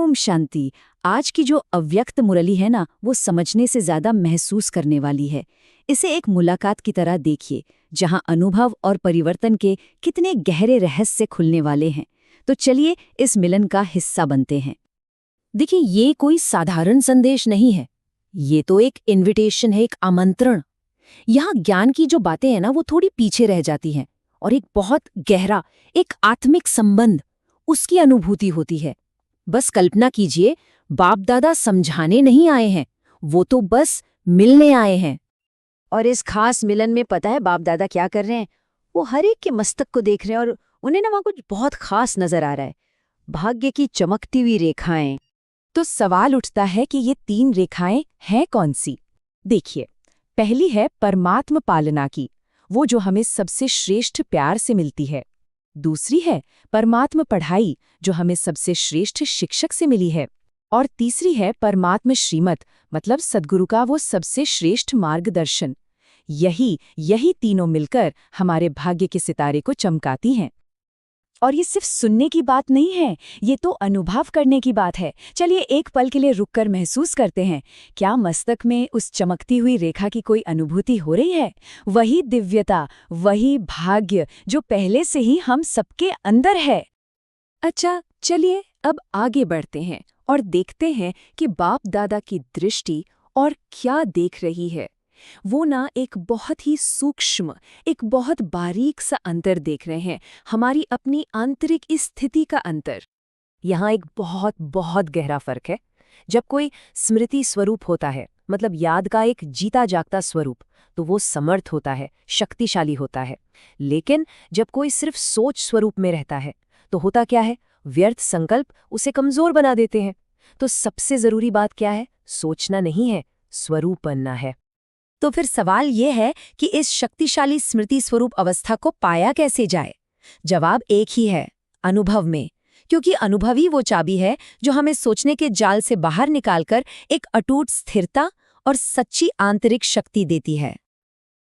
ओम शांति। आज की जो अव्यक्त मुरली है ना, वो समझने से ज्यादा महसूस करने वाली है। इसे एक मुलाकात की तरह देखिए, जहां अनुभव और परिवर्तन के कितने गहरे रहस्य खुलने वाले हैं। तो चलिए इस मिलन का हिस्सा बनते हैं। देखिए, ये कोई साधारण संदेश नहीं है। ये तो एक इनविटेशन है, एक आमंत्रण। यहाँ ज्ञान की जो बातें हैं ना, वो थोड़ी पीछे रह जाती हैं और एक बहुत गहरा, एक आत्मिक संबंध, उसकी अनुभूति होती है। बस कल्पना कीजिए, बाप दादा समझाने नहीं आए हैं, वो तो बस मिलने आए हैं। और इस खास मिलन में पता है बाप दादा क्या कर रहे हैं? वो हर एक के मस्तक को देख रहे हैं और उन्हें ना वहाँ कुछ बहुत खास नजर आ रहा है। भाग्य की चमकती हुई रेखाएं। तो सवाल उठता है कि ये 3 रेखाएं हैं कौन सी? देखिए, पहली है परमात्म पालना की, वो जो हमें सबसे श्रेष्ठ प्यार से मिलती है। दूसरी है परमात्म पढ़ाई, जो हमें सबसे श्रेष्ठ शिक्षक से मिली है। और तीसरी है परमात्म श्रीमत, मतलब सद्गुरु का वो सबसे श्रेष्ठ मार्गदर्शन। यही तीनों मिलकर हमारे भाग्य के सितारे को चमकाती हैं। और ये सिर्फ सुनने की बात नहीं है, ये तो अनुभव करने की बात है। चलिए एक पल के लिए रुककर महसूस करते हैं। क्या मस्तक में उस चमकती हुई रेखा की कोई अनुभूति हो रही है? वही दिव्यता, वही भाग्य जो पहले से ही हम सबके अंदर है। अच्छा, चलिए अब आगे बढ़ते हैं और देखते हैं कि बाप दादा की दृष्टि और क्या देख रही है। वो ना एक बहुत ही सूक्ष्म, एक बहुत बारीक सा अंतर देख रहे हैं, हमारी अपनी आंतरिक स्थिति का अंतर। यहाँ एक बहुत बहुत गहरा फर्क है। जब कोई स्मृति स्वरूप होता है, मतलब याद का एक जीता जागता स्वरूप, तो वो समर्थ होता है, शक्तिशाली होता है। लेकिन जब कोई सिर्फ सोच स्वरूप में रहता है, तो होता क्या है? व्यर्थ संकल्प उसे कमजोर बना देते हैं। तो सबसे जरूरी बात क्या है? सोचना नहीं है, स्वरूप बनना है। तो फिर सवाल ये है कि इस शक्तिशाली स्मृति स्वरूप अवस्था को पाया कैसे जाए? जवाब एक ही है, अनुभव में। क्योंकि अनुभव ही वो चाबी है जो हमें सोचने के जाल से बाहर निकालकर एक अटूट स्थिरता और सच्ची आंतरिक शक्ति देती है।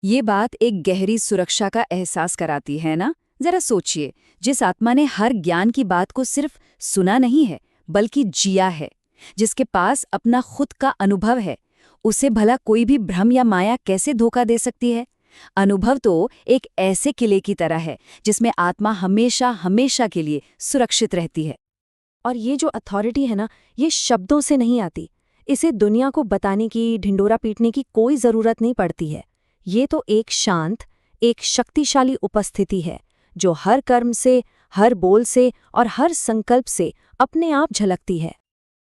ये बात एक गहरी सुरक्षा का एहसास कराती है ना? जरा सोचिए, जिस आत्मा ने हर ज्ञान की बात को सिर्फ सुना नहीं है, बल्कि जिया है, जिसके पास अपना खुद का अनुभव है, उसे भला कोई भी भ्रम या माया कैसे धोखा दे सकती है? अनुभव तो एक ऐसे किले की तरह है जिसमें आत्मा हमेशा हमेशा के लिए सुरक्षित रहती है। और ये जो अथॉरिटी है ना, ये शब्दों से नहीं आती। इसे दुनिया को बताने की, ढिंडोरा पीटने की कोई जरूरत नहीं पड़ती है। ये तो एक शांत, एक शक्तिशाली उपस्थिति है जो हर कर्म से, हर बोल से और हर संकल्प से अपने आप झलकती है।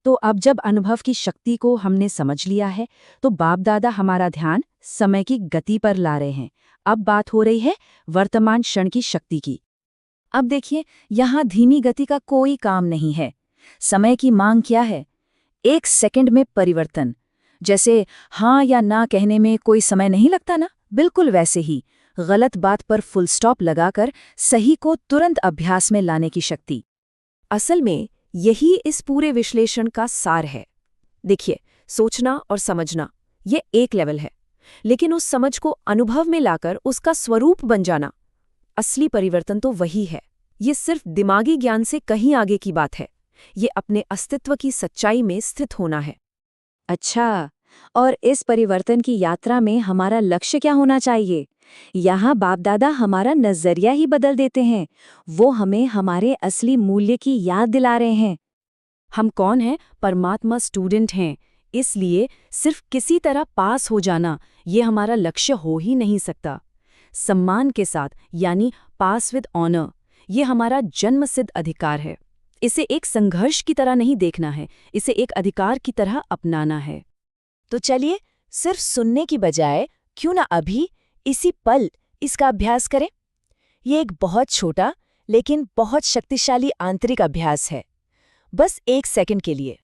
तो अब जब अनुभव की शक्ति को हमने समझ लिया है, तो बाप दादा हमारा ध्यान समय की गति पर ला रहे हैं। अब बात हो रही है वर्तमान क्षण की शक्ति की। अब देखिए, यहाँ धीमी गति का कोई काम नहीं है। समय की मांग क्या है? 1 सेकंड में परिवर्तन। जैसे हाँ या ना कहने में कोई समय नहीं लगता ना, बिल्कुल वैसे ही गलत बात पर फुल स्टॉप लगाकर सही को तुरंत अभ्यास में लाने की शक्ति। असल में यही इस पूरे विश्लेषण का सार है। देखिए, सोचना और समझना ये एक लेवल है, लेकिन उस समझ को अनुभव में लाकर उसका स्वरूप बन जाना, असली परिवर्तन तो वही है। ये सिर्फ दिमागी ज्ञान से कहीं आगे की बात है। ये अपने अस्तित्व की सच्चाई में स्थित होना है। अच्छा, और इस परिवर्तन की यात्रा में हमारा लक्ष्य क्या होना चाहिए? यहाँ बाप दादा हमारा नजरिया ही बदल देते हैं। वो हमें हमारे असली मूल्य की याद दिला रहे हैं। हम कौन हैं? परमात्मा स्टूडेंट हैं। इसलिए सिर्फ किसी तरह पास हो जाना ये हमारा लक्ष्य हो ही नहीं सकता। सम्मान के साथ, यानी पास विद ऑनर, ये हमारा जन्मसिद्ध अधिकार है। इसे एक संघर्ष की तरह नहीं देखना है, इसे एक अधिकार की तरह अपनाना है। तो चलिए, सिर्फ सुनने की बजाय क्यों ना अभी इसी पल इसका अभ्यास करें। ये एक बहुत छोटा लेकिन बहुत शक्तिशाली आंतरिक अभ्यास है। बस 1 सेकंड के लिए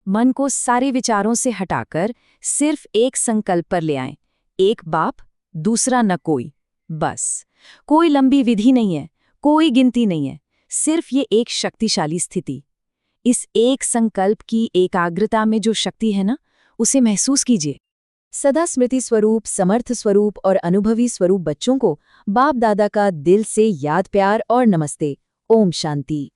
मन को सारे विचारों से हटाकर सिर्फ एक संकल्प पर ले आएं। एक बाप, दूसरा न कोई। बस कोई लंबी विधि नहीं है, कोई गिनती नहीं है, सिर्फ ये एक शक्तिशाली स्थिति। इस एक संकल्प की एकाग्रता में जो शक्ति है ना, उसे महसूस कीजिए। सदा स्मृति स्वरूप, समर्थ स्वरूप और अनुभवी स्वरूप बच्चों को बाप दादा का दिल से याद, प्यार और नमस्ते। ओम शांति।